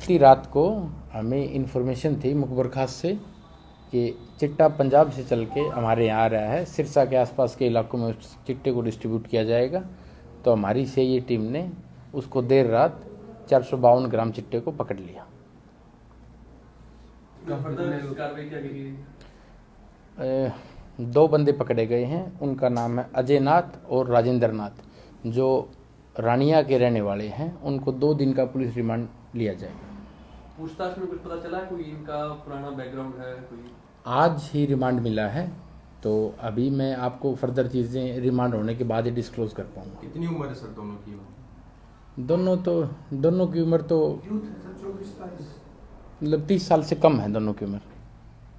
बीती रात को हमें इन्फॉर्मेशन थी मुखबर खास से कि चिट्टा पंजाब से चल के हमारे यहाँ आ रहा है, सिरसा के आसपास के इलाकों में उस चिट्टे को डिस्ट्रीब्यूट किया जाएगा। तो हमारी सीआईए टीम ने उसको देर रात 452 ग्राम चिट्टे को पकड़ लिया। दो बंदे पकड़े गए हैं, उनका नाम है अजय नाथ और राजेंद्र नाथ, जो रानिया के रहने वाले हैं। उनको 2 दिन का पुलिस रिमांड लिया जाएगा। पूछताछ में कुछ पता चला कोई इनका पुराना बैकग्राउंड है कोई? आज ही रिमांड मिला है, तो अभी मैं आपको फर्दर चीज़ें रिमांड होने के बाद ही डिस्क्लोज कर पाऊँगा। कितनी उम्र है सर दोनों की? दोनों की उम्र तो मतलब 30 साल से कम है दोनों की उम्र।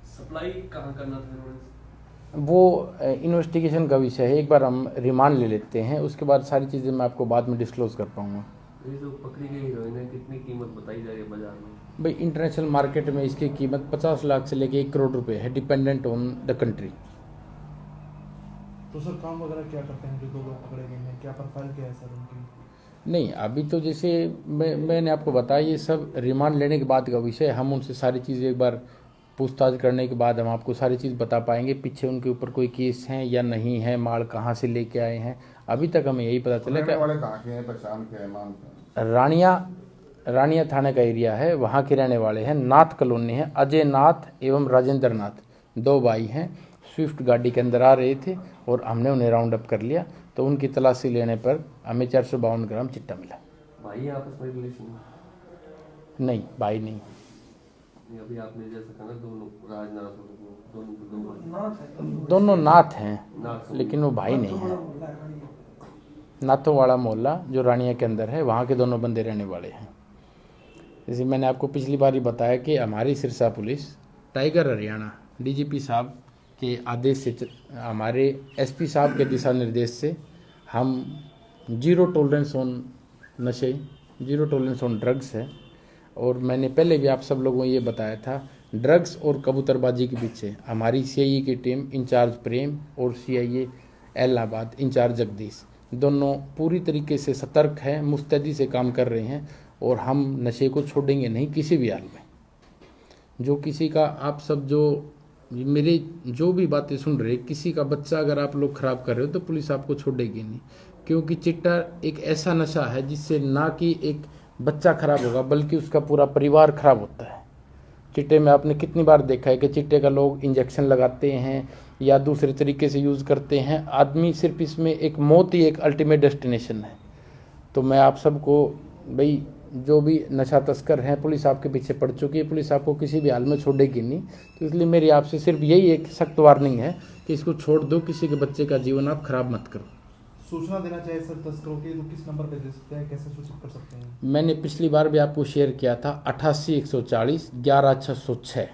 सप्लाई कहाँ करना था? वो इन्वेस्टिगेशन का विषय है, एक बार हम रिमांड ले लेते हैं, उसके बाद सारी चीज़ें मैं आपको बाद में डिस्क्लोज कर पाऊँगा। ये जो पकड़ी गई हीरोइन है कितनी कीमत बताई जा रही है बाजार में? भाई इंटरनेशनल मार्केट में इसकी कीमत 50 लाख से लेके 1 करोड़ रुपए है, डिपेंडेंट ऑन द कंट्री। तो सर काम वगैरह क्या करते हैं जो 2 लोग पकड़े गए हैं, क्या प्रोफाइल क्या है सर उनकी? नहीं, अभी तो जैसे मैंने आपको बताया, ये सब रिमांड लेने के बाद का विषय है। हम उनसे सारी चीज़ें एक बार पूछताछ करने के बाद हम आपको सारी चीज़ बता पाएंगे, पीछे उनके ऊपर कोई केस हैं या नहीं है, माल कहाँ से लेके आए हैं। अभी तक हमें यही पता चला कि रानिया थाने का एरिया है, वहाँ के रहने वाले हैं। नाथ कॉलोनी है। अजय नाथ एवं राजेंद्र नाथ 2 भाई हैं, स्विफ्ट गाड़ी के अंदर आ रहे थे और हमने उन्हें राउंड अप कर लिया। तो उनकी तलाशी लेने पर हमें 452 ग्राम चिट्टा मिला। भाई आपस में रिलेशन? नहीं, भाई नहीं। अभी आपने जैसा कहा दोनों नाथ हैं, लेकिन वो भाई नहीं है। नाथों वाला मोहल्ला जो रानिया के अंदर है, वहाँ के दोनों बंदे रहने वाले हैं। जैसे मैंने आपको पिछली बार ही बताया कि हमारी Sirsa police tiger Haryana DGP साहब के आदेश से, हमारे एसपी साहब के दिशा निर्देश से हम 0 टॉलरेंस ऑन नशे, 0 टॉलरेंस ऑन ड्रग्स है। और मैंने पहले भी आप सब लोगों को ये बताया था, ड्रग्स और कबूतरबाजी के पीछे हमारी सीआईए की टीम इंचार्ज प्रेम और सीआईए इलाहाबाद इंचार्ज जगदीश दोनों पूरी तरीके से सतर्क हैं, मुस्तैदी से काम कर रहे हैं। और हम नशे को छोड़ेंगे नहीं किसी भी हाल में। जो किसी का, आप सब जो मेरे जो भी बातें सुन रहे, किसी का बच्चा अगर आप लोग ख़राब कर रहे हो तो पुलिस आपको छोड़ेगी नहीं, क्योंकि चिट्टा एक ऐसा नशा है जिससे ना कि एक बच्चा खराब होगा बल्कि उसका पूरा परिवार खराब होता है। चिट्टे में आपने कितनी बार देखा है कि चिट्टे का लोग इंजेक्शन लगाते हैं या दूसरे तरीके से यूज़ करते हैं। आदमी सिर्फ इसमें एक मौत ही एक अल्टीमेट डेस्टिनेशन है। तो मैं आप सबको, भाई जो भी नशा तस्कर हैं, पुलिस आपके पीछे पड़ चुकी है, पुलिस आपको किसी भी हाल में छोड़ेगी नहीं। तो इसलिए मेरी आपसे सिर्फ यही एक सख्त वार्निंग है कि इसको छोड़ दो, किसी के बच्चे का जीवन आप खराब मत करो। सूचना देना चाहिए सर तस्करों की, तो किस नंबर पे दे सकते हैं, कैसे सूचित कर सकते हैं? मैंने पिछली बार भी आपको शेयर किया था 88 140 11 606।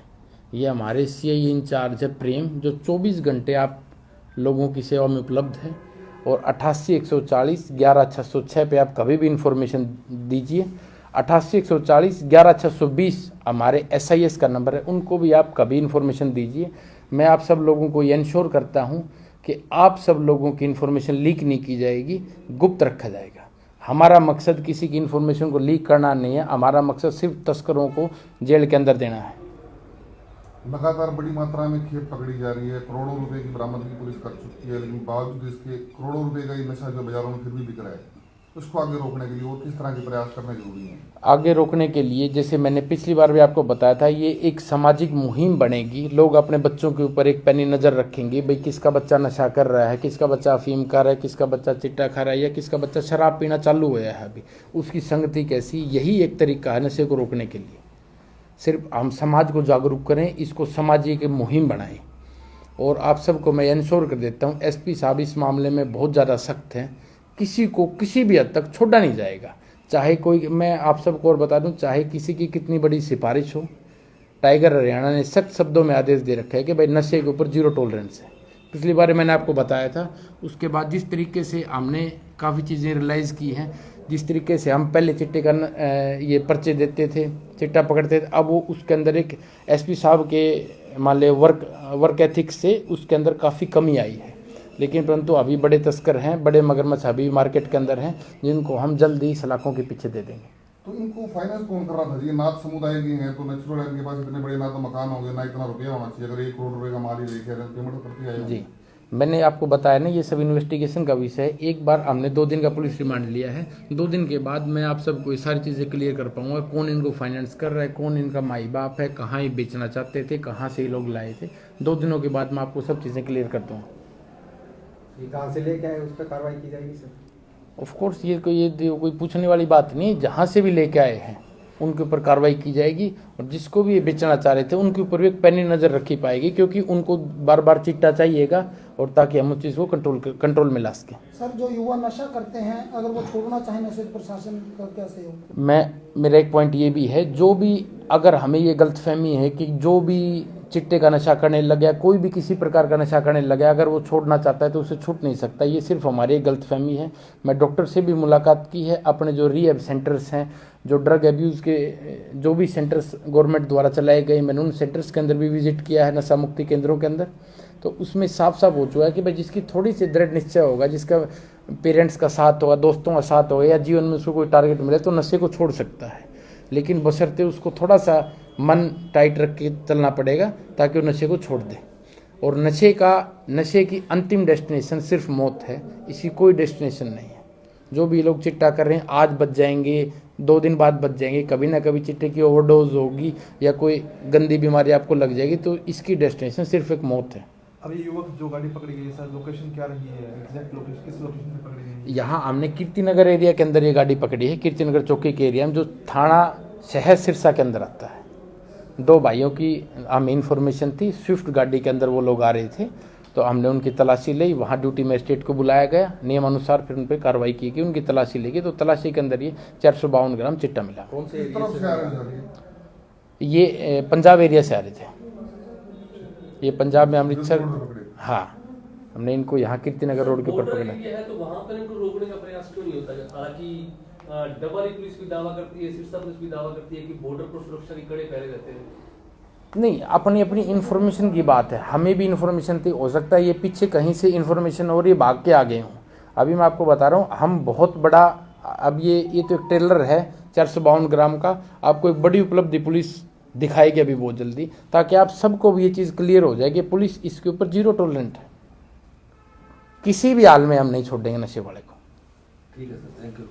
ये हमारे सीआईए इंचार्ज है प्रेम, जो 24 घंटे आप लोगों की सेवा में उपलब्ध है। और 88 140 11 606 पे आप कभी भी इंफॉर्मेशन दीजिए। 88 140 11 620 हमारे SIS का नंबर है, उनको भी आप कभी इंफॉर्मेशन दीजिए। मैं आप सब लोगों को ये इंश्योर करता हूँ कि आप सब लोगों की इन्फॉर्मेशन लीक नहीं की जाएगी, गुप्त रखा जाएगा। हमारा मकसद किसी की इन्फॉर्मेशन को लीक करना नहीं है, हमारा मकसद सिर्फ तस्करों को जेल के अंदर देना है। लगातार बड़ी मात्रा में खेप पकड़ी जा रही है, करोड़ों रुपए की बरामदगी पुलिस कर चुकी है, लेकिन बावजूद इसके करोड़ों रुपए का ये नशा जो बाजारों में फिर भी बिक रहा है, उसको आगे रोकने के लिए और किस तरह के प्रयास करना जरूरी है? आगे रोकने के लिए, जैसे मैंने पिछली बार भी आपको बताया था, ये एक सामाजिक मुहिम बनेगी। लोग अपने बच्चों के ऊपर एक पैनी नज़र रखेंगे, भाई किसका बच्चा नशा कर रहा है, किसका बच्चा अफीम खा रहा है, किसका बच्चा चिट्टा खा रहा है, या किसका बच्चा शराब पीना चालू हुआ है अभी, उसकी संगति कैसी। यही एक तरीका है नशे को रोकने के लिए। सिर्फ हम समाज को जागरूक करें, इसको सामाजिक मुहिम बनाएं। और आप सबको मैं इंश्योर कर देता हूँ, एसपी साहब इस मामले में बहुत ज़्यादा सख्त हैं। किसी को किसी भी हद तक छोड़ा नहीं जाएगा, चाहे कोई, मैं आप सबको और बता दूं, चाहे किसी की कितनी बड़ी सिफारिश हो। टाइगर हरियाणा ने सख्त शब्दों में आदेश दे रखा है कि भाई नशे के ऊपर 0 टॉलरेंस है। पिछली बार मैंने आपको बताया था। उसके बाद जिस तरीके से हमने काफ़ी चीज़ें रियलाइज़ की हैं, जिस तरीके से हम पहले चिट्टे का ये पर्चे देते थे, चिट्टा पकड़ते थे, अब वो उसके अंदर एक एसपी साहब के मान ले वर्क एथिक्स से उसके अंदर काफ़ी कमी आई है। लेकिन परंतु अभी बड़े तस्कर हैं, बड़े मगरमच्छ अभी मार्केट के अंदर हैं, जिनको हम जल्द ही सलाखों के पीछे दे देंगे। तो इनको फाइनेंस कौन कर रहा था? ये नाथ समुदाय के हैं, तो नेचुरल इनके पास इतने बड़े ना तो मकान होंगे ना इतना रुपया होना चाहिए। अगर 1 करोड़ रुपए का माल ही लेके पेमेंट करते आए जी, मैंने आपको बताया ना, ये सब इन्वेस्टिगेशन का विषय है। एक बार हमने 2 दिन का पुलिस रिमांड लिया है, 2 दिन के बाद मैं आप सबको ये सारी चीज़ें क्लियर कर पाऊंगा, कौन इनको फाइनेंस कर रहा है, कौन इनका माई बाप है, कहाँ ये बेचना चाहते थे, कहाँ से ये लोग लाए थे। 2 दिनों के बाद मैं आपको सब चीज़ें क्लियर कर दूँगा। ये कहाँ से लेके आए उस पर कार्रवाई की जाएगी सर? ऑफ कोर्स ये कोई पूछने वाली बात नहीं, जहाँ से भी लेके आए हैं उनके ऊपर कार्रवाई की जाएगी, और जिसको भी ये बेचना चाह रहे थे उनके ऊपर भी एक पैनी नज़र रखी पाएगी, क्योंकि उनको बार बार चिट्टा चाहिएगा, और ताकि हम उस चीज़ को कंट्रोल में ला सकें। सर, जो युवा नशा करते हैं अगर वो छोड़ना चाहें नशे, प्रशासन का क्या सहयोग? मेरा एक पॉइंट ये भी है, जो भी अगर हमें ये गलतफहमी है कि जो भी चिट्टे का नशा करने लग गया, कोई भी किसी प्रकार का नशा करने लग गया, अगर वो छोड़ना चाहता है तो उसे छूट नहीं सकता। ये सिर्फ हमारी गलतफहमी है। मैं डॉक्टर से भी मुलाकात की है, अपने जो रिहैब सेंटर्स हैं, जो ड्रग एब्यूज़ के जो भी सेंटर्स गवर्नमेंट द्वारा चलाए गए, मैंने उन सेंटर्स के अंदर भी विजिट किया है, नशा मुक्ति केंद्रों के अंदर। तो उसमें साफ साफ हो चुका है कि भाई जिसकी थोड़ी सी दृढ़ निश्चय होगा, जिसका पेरेंट्स का साथ होगा, दोस्तों का साथ होगा, या जीवन में उसको कोई टारगेट मिले, तो नशे को छोड़ सकता है। लेकिन बशर्ते उसको थोड़ा सा मन टाइट रख के चलना पड़ेगा, ताकि वो नशे को छोड़ दे। और नशे की अंतिम डेस्टिनेशन सिर्फ मौत है, इसकी कोई डेस्टिनेशन नहीं है। जो भी लोग चिट्टा कर रहे हैं, आज बच जाएंगे, 2 दिन बाद बच जाएंगे, कभी ना कभी चिट्टे की ओवरडोज होगी या कोई गंदी बीमारी आपको लग जाएगी, तो इसकी डेस्टिनेशन सिर्फ एक मौत है। अभी युवक जो गाड़ी पकड़ी गई सर, लोकेशन क्या रही है? एग्जैक्ट लोकेशन किस लोकेशन पे पकड़ी गई? यहाँ हमने कीर्तिनगर एरिया के अंदर ये गाड़ी पकड़ी है, कीर्तिनगर चौकी के एरिया में, जो थाना शहर सिरसा के अंदर आता है। 2 भाइयों की हमें इन्फॉर्मेशन थी, स्विफ्ट गाड़ी के अंदर वो लोग आ रहे थे, तो हमने उनकी तलाशी ली। वहाँ ड्यूटी मजिस्ट्रेट को बुलाया गया, नियमानुसार फिर उन पर कार्रवाई की गई, उनकी तलाशी ली गई। तो तलाशी के अंदर ये 452 ग्राम चिट्टा मिला। कौन से किस एरिया तरफ से? से आ रहे हैं? ये पंजाब एरिया से आ रहे थे, ये पंजाब में अमृतसर। रोड पे पकड़े। हाँ, हमने इनको यहाँ कीर्तिनगर रोड के ऊपर बॉर्डर पकड़ा। एरिया है तो वहां पर इनको रोकने का प्रयास क्यों नहीं होता? हालांकि डबल पुलिस भी दावा करती है, सिरसा पुलिस भी दावा करती है कि बॉर्डर पर सुरक्षा के कड़े पहरे रहते हैं। नहीं, अपनी अपनी इन्फॉर्मेशन की बात है। हमें भी इन्फॉर्मेशन थी, हो सकता है ये पीछे कहीं से इन्फॉर्मेशन और ये भाग के आ गए हों। अभी मैं आपको बता रहा हूँ, हम बहुत बड़ा, अब ये तो एक ट्रेलर है 452 ग्राम का, आपको एक बड़ी उपलब्धि पुलिस दिखाएगी अभी बहुत जल्दी, ताकि आप सबको भी ये चीज़ क्लियर हो जाए कि पुलिस इसके ऊपर 0 टॉलरेंट है। किसी भी हाल में हम नहीं छोड़ेंगे नशे वाले को। ठीक है सर, थैंक यू।